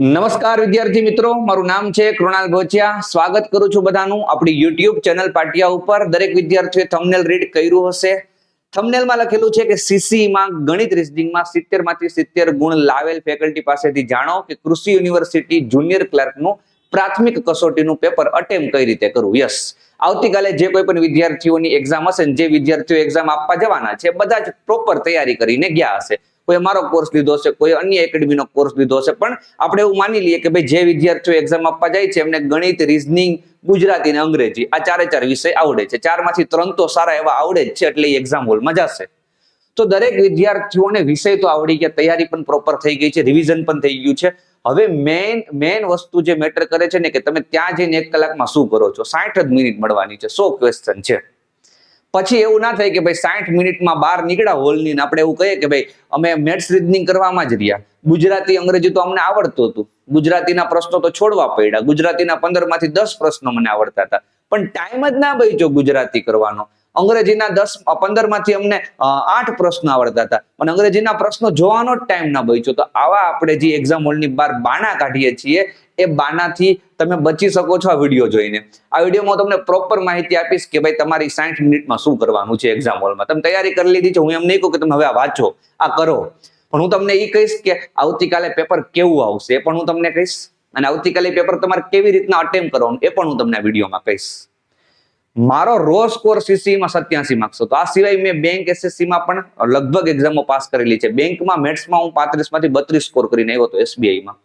નમસ્કાર વિદ્યાર્થી મિત્રો, મારું નામ છે કૃણાલ ભોચિયા. સ્વાગત કરું છું બધાનું આપણી યુટ્યુબ ચેનલ પાટિયા ઉપર. દરેક વિદ્યાર્થીએ થંબનેલ રીડ કર્યું હશે. થંબનેલમાં લખેલું છે કે સીસી માં ગણિત રીઝનિંગમાં 70 માંથી 70 ગુણ લાવેલ ફેકલ્ટી પાસેથી જાણો કે કૃષિ યુનિવર્સિટી જુનિયર ક્લાર્કનું પ્રાથમિક કસોટીનું પેપર અટેમ્પ કઈ રીતે કરવું. યસ, આવતીકાલે જે કોઈ પણ વિદ્યાર્થીઓની એક્ઝામ હશે ને જે વિદ્યાર્થીઓ એક્ઝામ આપવા જવાના છે બધા જ પ્રોપર તૈયારી કરીને ગયા હશે. કોઈ અમારો કોર્સ લીધો છે, કોઈ અન્ય એકેડમીનો કોર્સ લીધો છે, પણ આપણે એવું માની લઈએ કે ભાઈ જે વિદ્યાર્થીઓ એક્ઝામ આપવા જાય છે એમને ગણિત, રીઝનિંગ, ગુજરાતી અને અંગ્રેજી આ ચારે વિષય આવડે છે. 4 માંથી 3 તો સારા એવા આવડે જ છે, એટલે એક્ઝામ હોલમાં જશે. તો દરેક વિદ્યાર્થીઓને વિષય તો આવડી ગયા, તૈયારી પણ પ્રોપર થઈ ગઈ છે, રિવિઝન પણ થઈ ગયું છે. હવે મેઇન વસ્તુ જે મેટર કરે છે ને કે તમે ત્યાં જઈને 1 કલાકમાં શું કરો છો. 60 જ મિનિટ મળવાની છે, 100 ક્વેશ્ચન છે. પછી એવું ના થાય કે ભાઈ 60 મિનિટમાં બહાર નીકળ્યા હોલની ને આપણે એવું કહીએ કે ભાઈ અમે મેથ્સ રીઝનિંગ કરવામાં જ રહ્યા. ગુજરાતી, અંગ્રેજી તો અમને આવડતું હતું, ગુજરાતીના પ્રશ્નો તો છોડવા પડ્યા. ગુજરાતીના 15 માંથી 10 પ્રશ્નો મને આવડતા હતા, પણ ટાઈમ જ ના બચ્યો ગુજરાતી કરવાનો. અંગ્રેજીના 15 માંથી અમને 8 પ્રશ્નો આવડતા હતા, પણ અંગ્રેજીના પ્રશ્નો જોવાનો જ ટાઈમ ના બચ્યો. તો આવા આપણે જે એક્ઝામ હોલની બહાર બાના કાઢીએ છીએ એ બાનાથી તમે બચી શકો છો આ વિડીયો જોઈને. આ વિડીયોમાં તમને પ્રોપર માહિતી આપીશ કે ભાઈ તમારી 60 મિનિટમાં શું કરવાનું છે એક્ઝામ હોલમાં. તમે તૈયારી કરી લીધી છે, હું એમ નહીં કહું કે તમે હવે આ વાંચો, આ કરો, પણ હું તમને એ કહીશ કે આવતીકાલે પેપર કેવું આવશે એ પણ હું તમને કહીશ, અને આવતીકાલે પેપર તમારે કેવી રીતના અટેમ્પ કરવાનું એ પણ હું તમને આ વિડીયોમાં કહીશ. મારો રો સ્કોર સીસીમાં 87 માર્ક્સ હતો. આ સિવાય મેં બેંક એસએસસીમાં પણ લગભગ એક્ઝામો પાસ કરેલી છે. બેંકમાં મેથ્સમાં હું 35 માંથી 32 સ્કોર કરીને આવ્યો હતો. એસબીઆઈમાં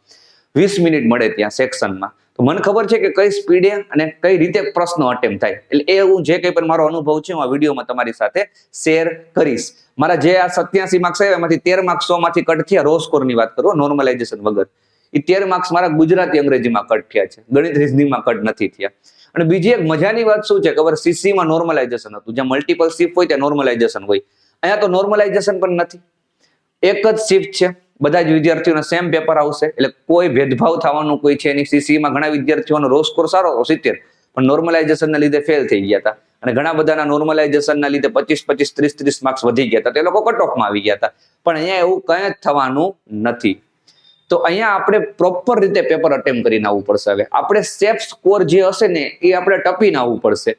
20 મિનિટ મળે ત્યાં સેક્શનમાં. તો મને ખબર છે કે કઈ સ્પીડે અને કઈ રીતે પ્રશ્નો અટેમ્પ થાય. એટલે એ હું જે કંઈ પણ મારો અનુભવ છે હું આ વિડીયોમાં તમારી સાથે શેર કરીશ. મારા જે આ 87 માર્ક્સ આવ્યા એમાંથી 13 માર્ક્સ 100 માંથી કટ થયા. રો સ્કોરની વાત કરું, નોર્મલાઇઝેશન વગર. એ 13 માર્ક્સ મારા ગુજરાતી, અંગ્રેજીમાં કટ થયા છે, ગણિત, રીઝનિંગમાં કટ નથી થયા. અને બીજી એક મજાની વાત શું છે ખબર, સીસીમાં નોર્મલાઇઝેશન હતું. જ્યાં મલ્ટિપલ શિફ્ટ હોય ત્યાં નોર્મલાઇઝેશન હોય. અહીંયા તો નોર્મલાઇઝેશન પણ નથી, એક જ શિફ્ટ છે. બધા જ વિદ્યાર્થીઓને સેમ પેપર આવશે, એટલે કોઈ ભેદભાવ થવાનું કોઈ છે નહીં. સીસીમાં ઘણા વિદ્યાર્થીઓનો રો સ્કોર સારો હતો 70, પણ નોર્મલાઇઝેશનના લીધે ફેલ થઈ ગયા હતા. અને ઘણા બધાના નોર્મલાઇઝેશનના લીધે 25, 25, 30, 30 માર્ક્સ વધી ગયા હતા. તો એ લોકો કટ ઓફમાં આવી ગયા હતા. પણ અહીંયા એવું કંઈ જ થવાનું નથી. તો અહીંયા આપણે પ્રોપર રીતે પેપર અટેમ્પ કરીને આવવું પડશે. હવે આપણે સેફ સ્કોર જે હશે ને એ આપણે ટપીને આવવું પડશે.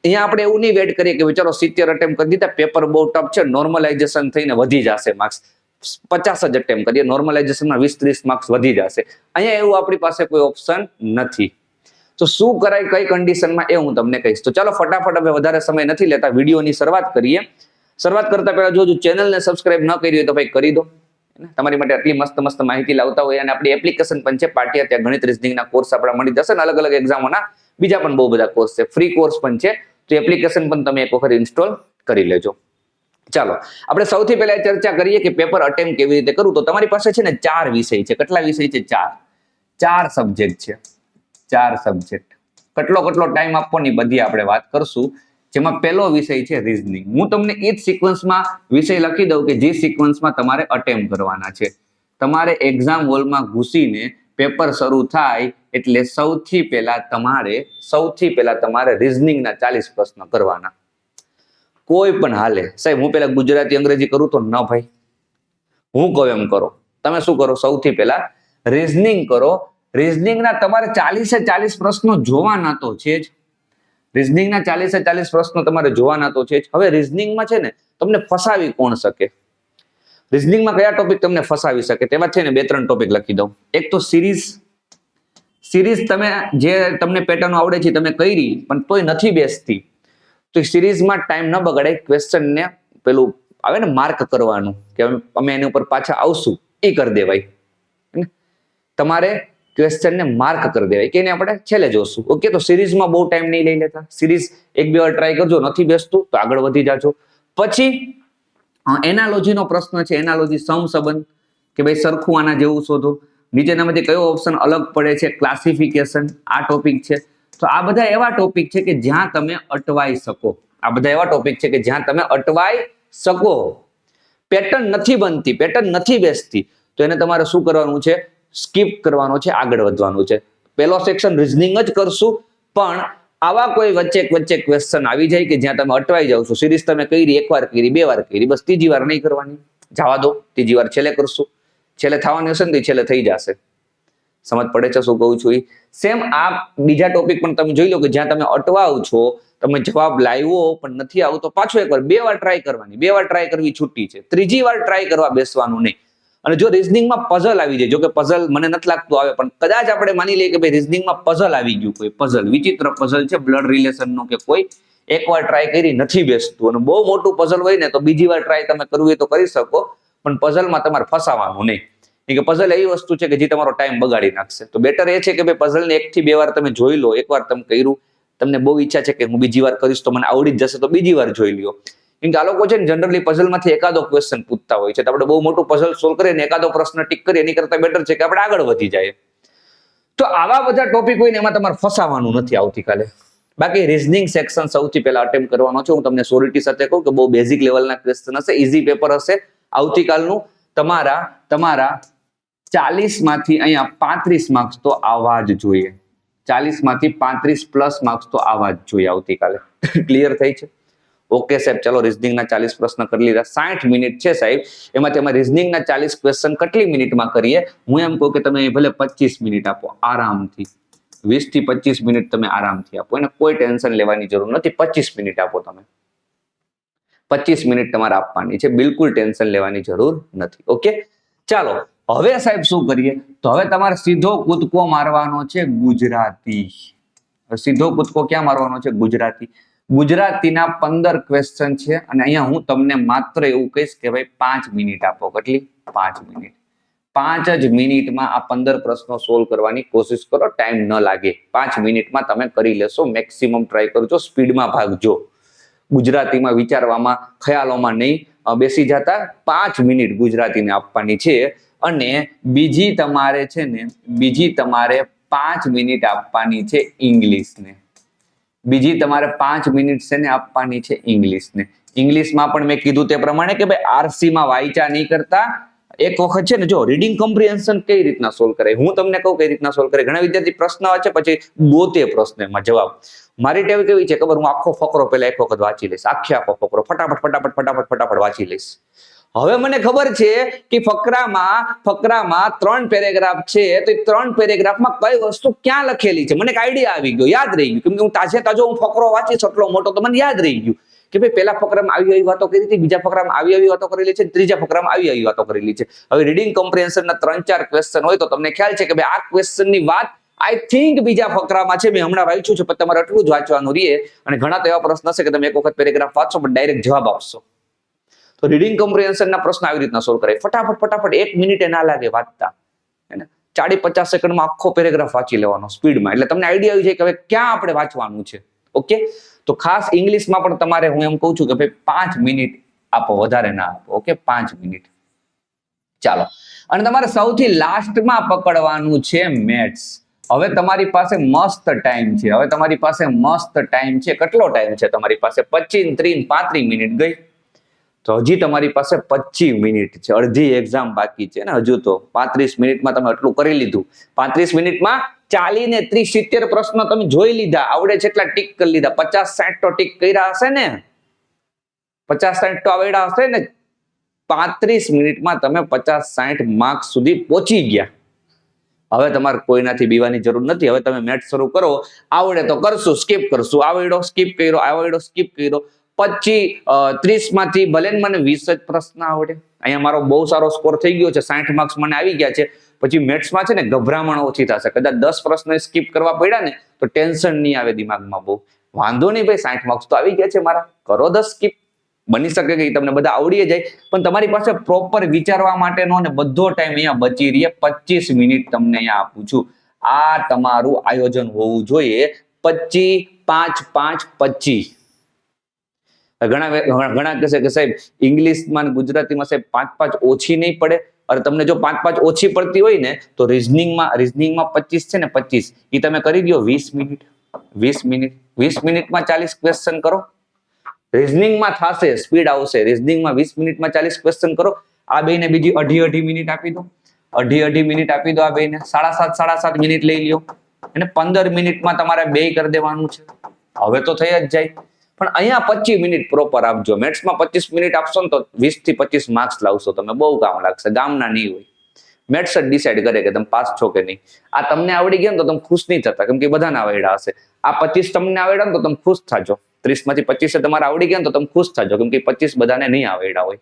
અહીંયા આપણે એવું નહીં વેટ કરીએ કે ચલો 70 અટેમ્પ કરી દીધા, પેપર બહુ ટફ છે, નોર્મલાઇઝેશન થઈને વધી જશે માર્ક્સ, 50 જ અટેમ્પ કરીએ, નોર્મલાઇઝેશનમાં 20-30 માર્ક્સ વધી જશે. અહીંયા એવું આપણી પાસે કોઈ ઓપ્શન નથી. તો શું કરાય, કઈ કન્ડિશનમાં, એ હું તમને કહીશ. તો ચાલો ફટાફટ હવે વધારે સમય નથી લેતા, વિડીયોની શરૂઆત કરીએ. શરૂઆત કરતા પહેલા જો ચેનલને સબસ્ક્રાઇબ ન કરી હોય તો ભાઈ કરી દો. તમારી માટે આટલી મસ્ત માહિતી લાવતા હોય. અને આપણી એપ્લિકેશન પણ છે પાટિયા, ત્યાં ગણિત, રીઝનિંગના કોર્સ આપણા મળી જશે ને અલગ અલગ એક્ઝામોના બીજા પણ બહુ બધા કોર્સ છે, ફ્રી કોર્સ પણ છે. તો એપ્લિકેશન પણ તમે એક વખત ઇન્સ્ટોલ કરી લેજો. ચાલો આપણે સૌથી પહેલા ચર્ચા કરીએ કે પેપર અટેમ્પ કેવી રીતે કરવું. તો તમારી પાસે છે ને 4 વિષય છે. કેટલા વિષય છે? 4 સબ્જેક્ટ છે. 4 સબ્જેક્ટ. કેટલો ટાઈમ આપવાની બધી આપણે વાત કરશું. જેમાં પહેલો વિષય છે રીઝનિંગ. હું તમને એ જ સિક્વન્સમાં વિષય લખી દઉં કે જે સિક્વન્સમાં તમારે અટેમ્પ કરવાના છે. તમારે એક્ઝામ હોલમાં ઘૂસીને પેપર શરૂ થાય એટલે સૌથી પહેલા તમારે રીઝનિંગના 40 પ્રશ્ન કરવાના. કોઈ પણ હાલે. સાહેબ હું પેલા ગુજરાતી, અંગ્રેજી કરું તો ન ભાઈ, હું કહું એમ કરો. તમે શું કરો? સૌથી પહેલા રીઝનિંગ કરો. રીઝનિંગના તમારે 40 પ્રશ્નો જોવાના તો છે જ. રીઝનિંગના 40 પ્રશ્નો તમારે જોવાના તો છે જ. હવે રીઝનિંગમાં છે ને તમને ફસાવી કોણ શકે? રીઝનિંગમાં કયા ટોપિક તમને ફસાવી શકે? તેમાં છે ને 2-3 ટોપિક લખી દઉં. એક તો સિરીઝ તમે જે તમને પેટર્ન આવડે છે તમે કરી પણ તોય નથી બેસતી, તો સિરીઝમાં ટાઈમ ન બગાડે, ક્વેશ્ચનને પેલું આવે ને માર્ક કરવાનું કે અમે એની ઉપર પાછા આવશું, એ કરી દેવાય. તમારે ક્વેશ્ચનને માર્ક કરી દેવાય કે એને આપણે છેલ્લે જોશું. ઓકે, તો સિરીઝમાં બહુ ટાઈમ નહીં લઈ લેતા. સિરીઝ 1-2 વાર ટ્રાય કરજો, નથી બેસતું તો આગળ વધી જાજો. પછી એનાલોજીનો પ્રશ્ન છે. એનાલોજી, સમસંબંધ, કે ભાઈ સરખું આના જેવું શોધો. નીચેનામાંથી કયો ઓપ્શન અલગ પડે છે? ક્લાસિફિકેશન, આ ટોપિક છે. તો આ બધા એવા ટોપિક છે કે જ્યાં તમે અટવાઈ શકો. પેટર્ન નથી બનતી, પેટર્ન નથી બેસતી, તો એને તમારે શું કરવાનું છે? સ્કીપ કરવાનો છે, આગળ વધવાનું છે. પહેલો સેક્શન રીઝનિંગ જ કરશું, પણ આવા કોઈ વચ્ચે ક્વેશ્ચન આવી જાય કે જ્યાં તમે અટવાઈ જાવ છો. સિરીઝ તમે કરી, 1 વાર કરી, 2 વાર કરી, બસ 3જી વાર નહીં કરવાની, જવા દો, 3જી વાર છેલ્લે કરશું. છેલ્લે થવાની હશે ને તો છેલ્લે થઈ જશે. સમજ પડે છે શું કહું છું? સેમ આ બીજા ટોપિક પણ તમે જોઈ લો કે જ્યાં તમે અટવાવ છો, તમે જવાબ લાવ્યો પણ નથી આવતો, પાછો એકવાર 2 વાર ટ્રાય કરવાની, 2 વાર ટ્રાય કરવી છૂટી છે, ત્રીજી વાર ટ્રાય કરવા બેસવાનું નહીં. અને જો રીઝનિંગમાં પઝલ આવી જાય, જો કે પઝલ મને નથી લાગતું આવે, પણ કદાચ આપણે માની લઈએ કે ભાઈ રીઝનિંગમાં પઝલ આવી ગયું, કોઈ પઝલ વિચિત્ર પઝલ છે બ્લડ રિલેશનનો કે કોઈ, એકવાર ટ્રાય કરી નથી બેસતું અને બહુ મોટું પઝલ હોય ને તો બીજી વાર ટ્રાય તમે કરવું હોય તો કરી શકો, પણ પઝલમાં તમારે ફસાવાનું નહીં. કે પઝલ એવી વસ્તુ છે કે જે તમારો ટાઈમ બગાડી નાખશે. તો બેટર એ છે કે ભાઈ પઝલને 1 થી 2 વાર તમે જોઈ લો. એકવાર તમે કર્યું, તમને બહુ ઈચ્છા છે કે હું બીજી વાર કરીશ તો મને આવડી જ જશે, તો બીજી વાર જોઈ લ્યો. કેમ કે આ લોકો છે ને જનરલી પઝલમાંથી એકાદો ક્વેશ્ચન પૂછતા હોય છે, તો આપણે બહુ મોટું પઝલ સોલ્વ કરીએ ને એકાદો પ્રશ્ન ટીક કરીએ એની કરતા બેટર છે કે આપણે આગળ વધી જાય. તો આવા બધા ટોપિક હોય ને એમાં તમારે ફસાવાનું નથી આવતીકાલે. બાકી રીઝનિંગ સેક્શન સૌથી પહેલા અટેમ્પ્ટ કરવાનો છે. હું તમને સોરિટી સાથે કહું કે બહુ બેઝિક લેવલના ક્વેશ્ચન હશે, ઇઝી પેપર હશે આવતીકાલનું. તમારા 40 માંથી અહીંયા 35 માર્ક્સ તો આવવા જ જોઈએ. 40 માંથી 35 પ્લસ માર્ક્સ તો આવવા જ જોઈએ આવતીકાલે. ક્લિયર થઈ છે? ઓકે સાહેબ, ચલો રીઝનિંગના 40 પ્રશ્ન કરી લીધા. 60 મિનિટ છે સાહેબ, એમાંથી અમે રીઝનિંગના 40 ક્વેશ્ચન કેટલી મિનિટમાં કરીએ? હું એમ કહું કે તમે ભલે 25 મિનિટ આપો આરામથી, 20 થી 25 મિનિટ તમે આરામથી આપો, એને કોઈ ટેન્શન લેવાની જરૂર નથી. 25 મિનિટ આપો તમે, 25 મિનિટ તમારે આપવાની છે, બિલકુલ ટેન્શન લેવાની જરૂર નથી. ઓકે, ચાલો હવે સાહેબ શું કરીએ? તો હવે તમારે સીધો કૂદકો મારવાનો છે ગુજરાતી. સીધો કૂદકો ક્યાં મારવાનો છે? ગુજરાતી. ગુજરાતીના 15 ક્વેશ્ચન છે અને અહીંયા હું તમને માત્ર એવું કહીશ કે ભાઈ 5 મિનિટ આપો. કેટલી? 5 મિનિટ. 5 જ મિનિટમાં આ 15 પ્રશ્નો સોલ્વ કરવાની કોશિશ કરો, ટાઈમ ન લાગે. 5 મિનિટમાં તમે કરી લેશો, મેક્સિમમ ટ્રાય કરજો, સ્પીડમાં ભાગજો. ગુજરાતીમાં વિચારવામાં, ખ્યાલોમાં નહીં બેસી જતા. 5 મિનિટ ગુજરાતીને આપવાની છે. અને બીજી તમારે 5 મિનિટ આપવાની છે ઇંગ્લિશને. બીજી તમારે 5 મિનિટ છે ને આપવાની છે ઇંગ્લિશને. ઇંગ્લિશમાં પણ મેં કીધું તે પ્રમાણે કે ભાઈ આરસીમાં વાંચા નહીં કરતા. એક વખત છે ને, જો રીડિંગ કોમ્પ્રિહેન્શન કઈ રીતના સોલ્વ કરે, હું તમને કહું કઈ રીતના સોલ્વ કરે. ઘણા વિદ્યાર્થી પ્રશ્ન વાંચે પછી ગોતે પ્રશ્નમાં જવાબ. મારી ટેવ કેવી છે ખબર? હું આખો ફકરો પહેલા એક વખત વાંચી લઈશ, આખો ફકરો ફટાફટ વાંચી લઈશ. હવે મને ખબર છે કે ફકરામાં 3 પેરેગ્રાફ છે, તો 3 પેરેગ્રાફમાં કઈ વસ્તુ ક્યાં લખેલી છે મને એક આઈડિયા આવી ગયો, યાદ રહી ગયું. કેમ કે હું તાજો હું ફકરો વાંચીશ એટલો મોટો, તો મને યાદ રહી ગયું કે ભાઈ પહેલા ફકરામાં આવી વાતો કરી હતી, બીજા ફકરામાં આવી વાતો કરેલી છે, ત્રીજા ફકરામાં આવી વાતો કરેલી છે. હવે રીડિંગ કોમ્પ્રિહેન્શનના 3-4 ક્વેશ્ચન હોય તો તમને ખ્યાલ છે કે ભાઈ આ ક્વેશ્ચનની વાત આઈ થિંક બીજા ફકરામાં છે, મેં હમણાં વાંચ્યું છે, પણ તમારે એટલું જ વાંચવાનું રહે. અને ઘણા તો એવા પ્રશ્ન હશે કે તમે એક વખત પેરેગ્રાફ વાંચો પણ ડાયરેક્ટ જવાબ આપશો. તો રીડિંગ કોમ્પ્રિહેન્શનના પ્રશ્ન આવી રીતના સોલ્વ કરે. ફટાફટ 1 મિનિટે ના લાગે વાંચતા, 40-50 સેકન્ડમાં આખો પેરેગ્રાફ વાંચી લેવાનો સ્પીડમાં. એટલે તમને આઈડિયા આવી જાય કે હવે ક્યાં આપણે વાંચવાનું છે. ઓકે, તો ખાસ ઇંગ્લિશમાં પણ તમારે હું એમ કહું છું કે ભાઈ 5 મિનિટ આપો, વધારે ના આપો. Okay, 5 minute. ચાલો, અને તમારે સૌથી લાસ્ટમાં પકડવાનું છે મેથ્સ. હવે તમારી પાસે મસ્ત ટાઈમ છે. કેટલો ટાઈમ છે તમારી પાસે? 25, 30, 35 મિનિટ ગઈ. તો હજી તમારી પાસે 25 મિનિટ છે, અડધી એક્ઝામ બાકી છે ને હજુ. તો 35 મિનિટમાં તમે આટલું કરી લીધું. 35 મિનિટમાં 40 ને 30, 70 પ્રશ્નો તમે જોઈ લીધા, આવડે છે એટલા ટીક કરી લીધા. 50-60 તો ટીક કર્યા હશે ને, 50-60 તો આવડ્યા હશે ને. 35 મિનિટમાં તમે 50-60 માર્ક્સ સુધી પહોંચી ગયા. હવે તમારે કોઈનાથી બીવાની જરૂર નથી. હવે તમે મેથ્સ શરૂ કરો, આવડે તો કરશું, સ્કીપ કરશું, આવડ્યો સ્કીપ કર્યો. 25-30 માંથી ભલે મને 20 જ પ્રશ્ન આવડે. અહીંયા મારો બહુ સારો સ્કોર થઈ ગયો છે, 60 માર્ક્સ મને આવી ગયા છે. પછી મેથ્સમાં છે ને ગભરામણ ઓછી થશે. કદાચ 10 પ્રશ્ન સ્કીપ કરવા પડ્યા ને તો ટેન્શન નહીં આવે દિમાગમાં બહુ. વાંધો નહીં ભાઈ, 60 માર્ક્સ તો આવી ગયા છે મારા, કરો 10 સ્કીપ. બની શકે કે તમને બધા આવડી જાય, પણ તમારી પાસે પ્રોપર વિચારવા માટેનો અને બધો ટાઈમ અહીંયા બચી રહે. 25 મિનિટ તમને અહીંયા આપું છું. આ તમારું આયોજન હોવું જોઈએ. 25-5-5-25. ઘણા કહેશે કે સાહેબ ઇંગ્લિશમાં ગુજરાતીમાં સાહેબ 5-5 ઓછી નહીં પડે. અરે તમને જો 5-5 ઓછી પડતી હોય ને તો રીઝનિંગમાં 25 છે ને 25 એ તમે કરી દો 20 મિનિટમાં 40 ક્વેશ્ચન કરો. રીઝનિંગમાં થશે, સ્પીડ આવશે. રીઝનિંગમાં 20 મિનિટમાં 40 ક્વેશ્ચન કરો. આ બેને બીજી અઢી મિનિટ આપી દો. અઢી મિનિટ આપી દો આ બેને. 7.5 મિનિટ લઈ લ્યો. અને 15 મિનિટમાં તમારે 2 કરી દેવાનું છે. હવે તો થઈ જ જાય. પણ અહીંયા 25 મિનિટ પ્રોપર આપજો. મેથ્સમાં 25 મિનિટ આપશો ને તો 20 થી 25 માર્ક્સ લાવશો તમે. બહુ કામ લાગશે, ગામના નહીં હોય. મેથ્સ જ ડિસાઈડ કરે કે તમે પાસ છો કે નહીં. આ તમને આવડી ગયા ને તો તમે ખુશ નહીં થતા, કેમ કે બધાને આવડ્યા હશે. આ 25 તમને આવડ્યા ને તો તમે ખુશ થાજો. 30 માંથી 25 તમારે આવડી ગયા ને તો તમે ખુશ થાજો, કેમ કે 25 બધાને નહીં આવડ્યા હોય.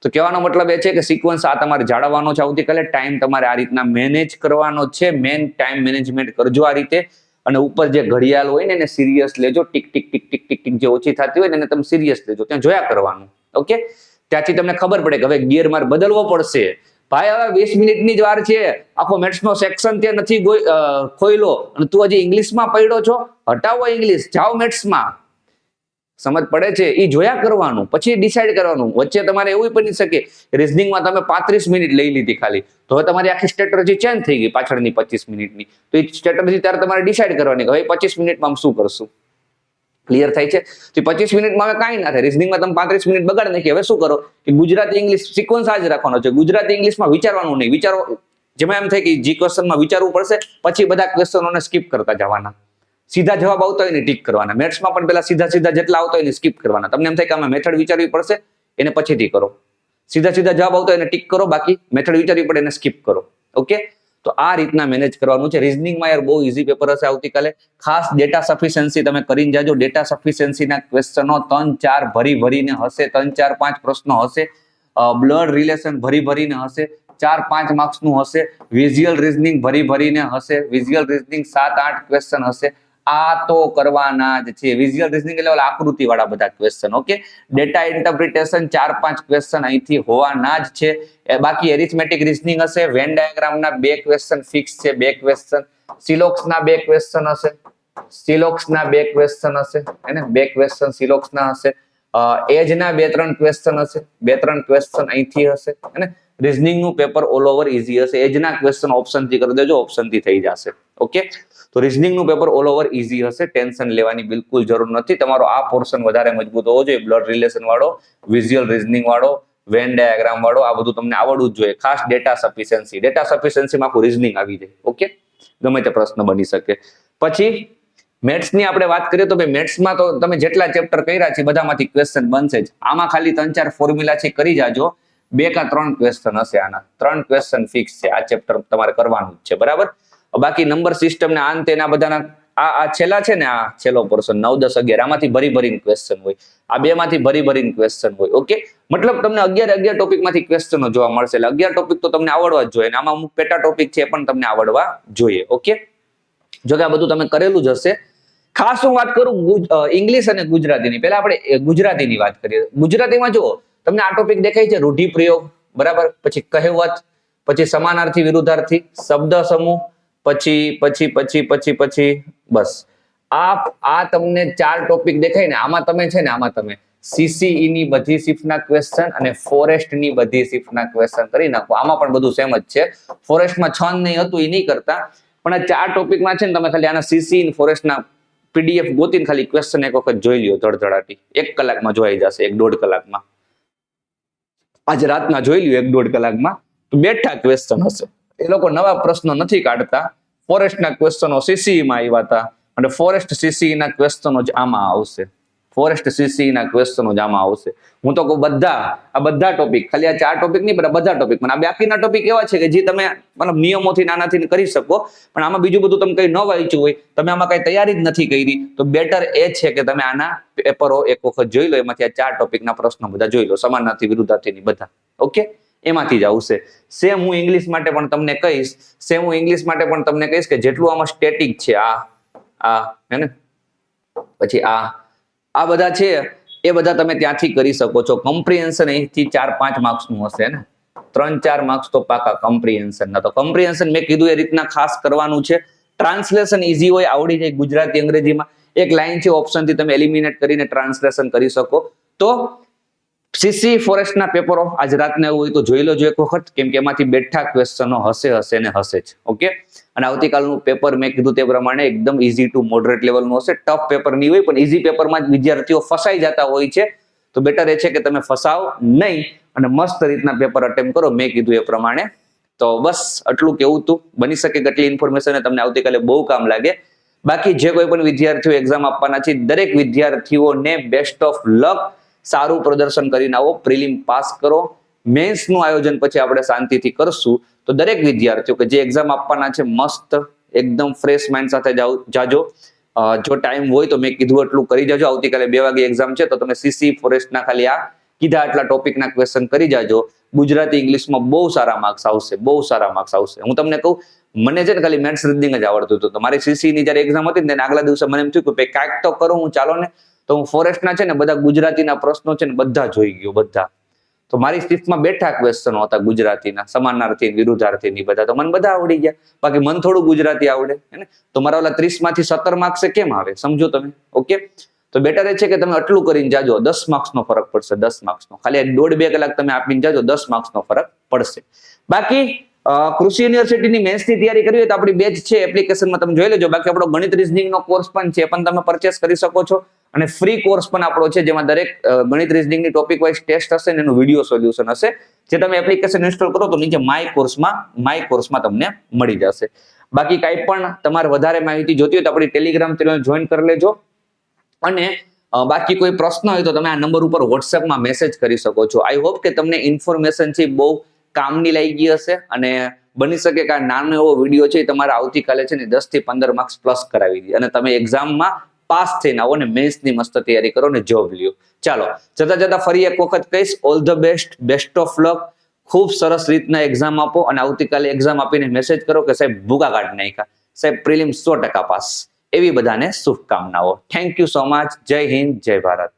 તો કહેવાનો મતલબ એ છે કે સિક્વન્સ આ તમારે જાળવવાનો છે. આવતીકાલે ટાઈમ તમારે આ રીતના મેનેજ કરવાનો છે. મેન ટાઈમ મેનેજમેન્ટ કરજો આ રીતે. અને ઉપર જે ઘડિયાળ હોય ને એને સિરિયસ લેજો. Tick tick tick tick tick tick જે ઓછી થતી હોય ને એને તમે સિરિયસ લેજો. ત્યાં જોયા કરવાનું. ઓકે, ત્યાંથી તમને ખબર પડે કે હવે ગિયર માર બદલવો પડશે. ભાઈ હવે 20 મિનિટની જ વાર છે, આખો મેથ્સ નો સેક્શન તે નથી ખોઈલો અને તું હજી ઇંગ્લિશમાં પડ્યો છો. હટાવો ઇંગ્લિશ, જાઓ મેથ્સમાં. સમજ પડે છે એ જોયા કરવાનું, પછી ડિસાઈડ કરવાનું. વચ્ચે તમારે એવું બની શકે રીઝનિંગમાં તમે 35 મિનિટ લઈ લીધી ખાલી, તો હવે તમારી આખી સ્ટ્રેટેજી ચેન્જ થઈ ગઈ પાછળની 25 મિનિટની. તો એ સ્ટ્રેટેજી ત્યારે તમારે ડિસાઈડ કરવાની કે હવે 25 મિનિટમાં શું કરશું. ક્લિયર થાય છે? તો 25 મિનિટમાં હવે કાંઈ ના થાય. રીઝનિંગમાં તમે 35 મિનિટ બગાડ નાખી. હવે શું કરો કે ગુજરાતી ઇંગ્લિશ સિક્વન્સ આ જ રાખવાનો છે. ગુજરાતી ઇંગ્લિશમાં વિચારવાનું નહીં. વિચારો જેમાં એમ થાય કે જી ક્વેશ્ચનમાં વિચારવું પડશે, પછી બધા ક્વેશ્ચનોને સ્કીપ કરતા જવાના. સીધા જવાબ આવતા હોય ને ટીક કરવાના. મેથ્સમાં પણ પેલા સીધા સીધા જેટલા આવતા હોય ને સ્કીપ કરવાના. તમને એમ થાય કે આમાં મેથડ વિચારવી પડશે, એને પછીથી કરો. સીધા સીધા જવાબ આવતા હોય એને ટીક કરો, બાકી મેથડ વિચારવી પડે એને સ્કીપ કરો. ઓકે, તો આ રીતના મેનેજ કરવાનું છે. રીઝનિંગમાં યાર બહુ ઈઝી પેપર હશે આવતીકાલે. ખાસ ડેટા સફિશિયન્સી તમે કરીને જાજો. ડેટા સફિશિયન્સીના ક્વેશ્ચનો 3-4 ભરીને હશે. 3-4-5 પ્રશ્નો હશે. બ્લડ રિલેશન ભરીને હશે. 4-5 માર્ક્સનું હશે. વિઝ્યુઅલ રીઝનિંગ ભરીને હશે. વિઝ્યુઅલ રીઝનિંગ 7-8 ક્વેશ્ચન હશે. આ તો કરવાના જ છે. વિઝ્યુઅલ રીઝનિંગ એટલે આકૃતિ વાળા બધા question. Okay, data interpretation 4-5 question અહીંથી હોવાના જ છે. બાકી એરિથમેટિક રીઝનિંગ હશે. વેન ડાયાગ્રામના 2 ક્વેશ્ચન ફિક્સ છે. 2 ક્વેશ્ચન. સિલોક્સના 2 ક્વેશ્ચન હશે. સિલોક્સના 2 ક્વેશ્ચન હશે, એને 2 ક્વેશ્ચન સિલોક્સના હશે. એજના 2-3 ક્વેશ્ચન હશે. 2-3 ક્વેશ્ચન અહીંથી હશે. અને રીઝનિંગનું પેપર ઓલ ઓવર ઈઝી હશે. એજના ક્વેશ્ચન ઓપ્શનથી કરી દેજો, ઓપ્શનથી થઈ જશે. ઓકે, તો રીઝનિંગનું પેપર ઓલ ઓવર ઈઝી હશે. ટેન્શન લેવાની બિલકુલ જરૂર નથી. તમારો આ પોર્શન વધારે મજબૂત હોવો જોઈએ. બ્લડ રિલેશન વાળો, વિઝ્યુઅલ રીઝનિંગ વાળો, વેન ડાયાગ્રામ વાળો, આ બધું તમને આવડવું જ જોઈએ. ખાસ ડેટા સફિશિયન્સી. ડેટા સફિશિયન્સીમાં આખું રીઝનિંગ આવી જાય. ઓકે, ગમે તે પ્રશ્ન બની શકે. પછી મેથ્સની આપણે વાત કરીએ તો ભાઈ મેથ્સમાં તો તમે જેટલા ચેપ્ટર કર્યા છે બધામાંથી ક્વેશ્ચન બનશે જ. આમાં ખાલી 3-4 ફોર્મ્યુલા છે કરી જાજો. 2 કે 3 ક્વેશ્ચન હશે. આના 3 ક્વેશ્ચન ફિક્સ છે. આ ચેપ્ટર તમારે કરવાનું જ છે. બરાબર. બાકી નંબર સિસ્ટમ ને આન તેના બધાના આ છેલ્લા છે ને, આ છેલ્લો પોર્શન 9, 10, 11 આમાંથી ભરીને ક્વેશ્ચન હોય. આ 2 માંથી ભરીને ક્વેશ્ચન હોય. ઓકે, મતલબ તમને 11 ટોપિક માંથી ક્વેશ્ચનો જોવા મળશે. એટલે 11 ટોપિક તો તમને આવડવા જ જોઈએ. આમાં અમુક પેટા ટોપિક છે પણ તમને આવડવા જોઈએ. ઓકે, જો કે આ બધું તમે કરેલું જ હશે. ખાસ હું વાત કરું ઇંગ્લિશ અને ગુજરાતીની. પહેલા આપણે ગુજરાતીની વાત કરીએ. ગુજરાતીમાં જુઓ તમને આ ટોપિક દેખાય છે રૂઢિપ્રયોગ, બરાબર, પછી કહેવત, પછી સમાનાર્થી વિરુદ્ધાર્થી, શબ્દ સમૂહ, પછી બસ આ તમને 4 ટોપિક દેખાય ને. આમાં તમે CCE ની બધી શિફ્ટના ક્વેશ્ચન અને ફોરેસ્ટ ની બધી શિફ્ટના ક્વેશ્ચન કરી નાખો. આમાં પણ બધું સેમ જ છે. ફોરેસ્ટમાં 6 નહીં હતું એ નહીં કરતા, પણ આ 4 ટોપિકમાં છે ને તમે ખાલી આના CCE અને ફોરેસ્ટના PDF ગોતીને ખાલી ક્વેશ્ચન એક વખત જોઈ લ્યો ધડધડાટી. 1 કલાકમાં જોઈ જશે, 1-1.5 કલાકમાં. આજે રાતના જોઈ લ્યો 1-1.5 કલાકમાં. તો બેઠા ક્વેશ્ચન હશે. એ લોકો નવા પ્રશ્નો નથી કાઢતા. ફોરેસ્ટના ક્વેશ્ચનો CCE માં આવ્યા હતા અને ફોરેસ્ટ CCE ના ક્વેશ્ચનો જ આમાં આવશે. ફોરેસ્ટ CCE ના ક્વેશ્ચનો જ આમાં આવશે. હું તો કહું બધા ટોપિક, ખાલી આ 4 ટોપિક નહીં, પણ બધા ટોપિક. પણ આ બાકીના ટોપિક એવા છે કે જે તમે મતલબ નિયમોથી નાનાથી કરી શકો, પણ આમાં બીજું બધું તમે કઈ ન વાંચ્યું હોય, તમે આમાં કઈ તૈયારી જ નથી કરી, તો બેટર એ છે કે તમે આના પેપરો એક વખત જોઈ લો. એમાંથી આ 4 ટોપિકના પ્રશ્નો બધા જોઈ લો, સમાનાર્થી વિરુદ્ધાર્થીની બધા. ઓકે, એમાંથી જ આવશે. સેમ હું ઇંગ્લિશ માટે પણ તમને કહીશ કે જેટલું આમાં સ્ટેટિક છે, આ હે ને, પછી આ બધા છે એ બધા તમે ત્યાંથી કરી શકો છો. કમ્પ્રિહેન્શન અહીંથી 4-5 માર્ક્સનું હશે ને. 3-4 માર્ક્સ તો પાકા કમ્પ્રિહેન્શન ના. તો કમ્પ્રિહેન્શન મેં કીધું એ રીતના ખાસ કરવાનું છે. ટ્રાન્સલેશન ઈઝી હોય, આવડી જાય ગુજરાતી અંગ્રેજીમાં. એક લાઈન છે, ઓપ્શનથી તમે એલિમિનેટ કરીને ટ્રાન્સલેશન કરી શકો. તો CCE ફોરેસ્ટના પેપરો આજ રાતના એવું હોય તો જોઈ લો એક વખત, કેમ કે એમાંથી બેઠા ક્વેશ્ચનો હશે ને હશે જ. ઓકે, અને આવતીકાલનું પેપર મેં કીધું તે પ્રમાણે એકદમ ઈઝી ટુ મોડરેટ લેવલનું હશે. ટફ પેપર નહીં હોય, પણ ઈઝી પેપરમાં જ વિદ્યાર્થીઓ ફસાઈ જતા હોય છે. તો બેટર એ છે કે તમે ફસાવ નહીં અને મસ્ત રીતના પેપર અટેમ્પ્ટ કરો મેં કીધું એ પ્રમાણે. તો બસ આટલું કેવું હતું. બની શકે કેટલી ઇન્ફોર્મેશન તમને આવતીકાલે બહુ કામ લાગે. બાકી જે કોઈ પણ વિદ્યાર્થીઓ એક્ઝામ આપવાના છે, દરેક વિદ્યાર્થીઓને બેસ્ટ ઓફ લક. સારું પ્રદર્શન કરીને આવો, પ્રિલિમ પાસ કરો. મેન્સ નું આયોજન પછી આપણે શાંતિથી કરશું. તો દરેક વિદ્યાર્થીઓ કે જે એક્ઝામ આપવાના છે મસ્ત એકદમ ફ્રેશ માઇન્ડ સાથે જાજો. જો ટાઈમ હોય તો મેં કીધું એટલું કરી જાજો. આવતીકાલે 2 વાગે એક્ઝામ છે તો તમે સીસી ફોરેસ્ટના ખાલી આ કીધા એટલા ટોપિકના ક્વેશ્ચન કરી જાજો. ગુજરાતી ઇંગ્લિશમાં બહુ સારા માર્ક્સ આવશે, બહુ સારા માર્ક્સ આવશે. હું તમને કહું, મને છે ને ખાલી મેથ્સ રીડિંગ જ આવડતું હતું. તો મારી સીસી ની જયારે એક્ઝામ હતી ને આગલા દિવસે મને એમ થયું કે કાંઈક તો કરું હું, ચાલો ને. તો હું ફોરેસ્ટના છે ને બધા ગુજરાતીના પ્રશ્નો છે ને બધા જોઈ ગયો, બધા. તો મારી શિફ્ટમાં બેઠા ક્વેશ્ચનો હતા ગુજરાતીના, સમાનાર્થી, વિરુદ્ધાર્થી બધા. તો મને બધા આવડી ગયા. બાકી મને થોડું ગુજરાતી આવડે ને. તો મારા ઓલા 30 માંથી 17 માર્ક્સ કેમ આવે સમજો તમે. ઓકે, તો બેટર એ છે કે તમે આટલું કરીને જાજો. 10 માર્ક્સનો ફરક પડશે, 10 માર્ક્સનો. ખાલી 1.5-2 કલાક તમે આપીને જાજો, 10 માર્ક્સનો ફરક પડશે. બાકી કૃષિ યુનિવર્સિટીની મેન્સની તૈયારી કરવી હોય તો આપણી બેચ છે એપ્લિકેશનમાં તમે જોઈ લેજો. બાકી આપણો ગણિત રીઝનિંગનો કોર્સ પણ છે, પણ તમે પરચેસ કરી શકો છો. અને ફ્રી કોર્સ પણ આપણો છે, જેમાં દરેક ગણિત રીઝનિંગની ટોપિક વાઇઝ ટેસ્ટ હશે ને એનું વિડીયો સોલ્યુશન હશે. જે તમે એપ્લિકેશન ઇન્સ્ટોલ કરો તો નીચે માય કોર્સમાં તમને મળી જશે. બાકી કાંઈ પણ તમારે વધારે માહિતી જોતી હોય તો આપણી ટેલિગ્રામ ચેનલ જોઈન કરી લેજો. અને બાકી કોઈ પ્રશ્ન હોય તો તમે આ નંબર ઉપર વોટ્સએપમાં મેસેજ કરી શકો છો. આઈ હોપ કે તમને ઇન્ફોર્મેશન છે બહુ કામની લાગી ગઈ હશે. અને બની શકે કે આ નાનો એવો વિડીયો છે તમારે આવતીકાલે છે ને 10 થી 15 માર્ક્સ પ્લસ કરાવી દે અને તમે એક્ઝામમાં પાસ થઈને આવો ને મેન્સની મસ્ત તૈયારી કરો ને જોબ લ્યો. ચાલો, જતા ફરી એક વખત કહીશ, all the best, best of luck. ખૂબ સરસ રીતના એક્ઝામ આપો અને આવતીકાલે એક્ઝામ આપીને મેસેજ કરો કે સાહેબ ભૂકા કાઢી નાખ્યા, સાહેબ પ્રિલિમ્સ 100% પાસ. એવી બધાને શુભકામનાઓ. Thank you so much. જય હિન્દ, જય ભારત.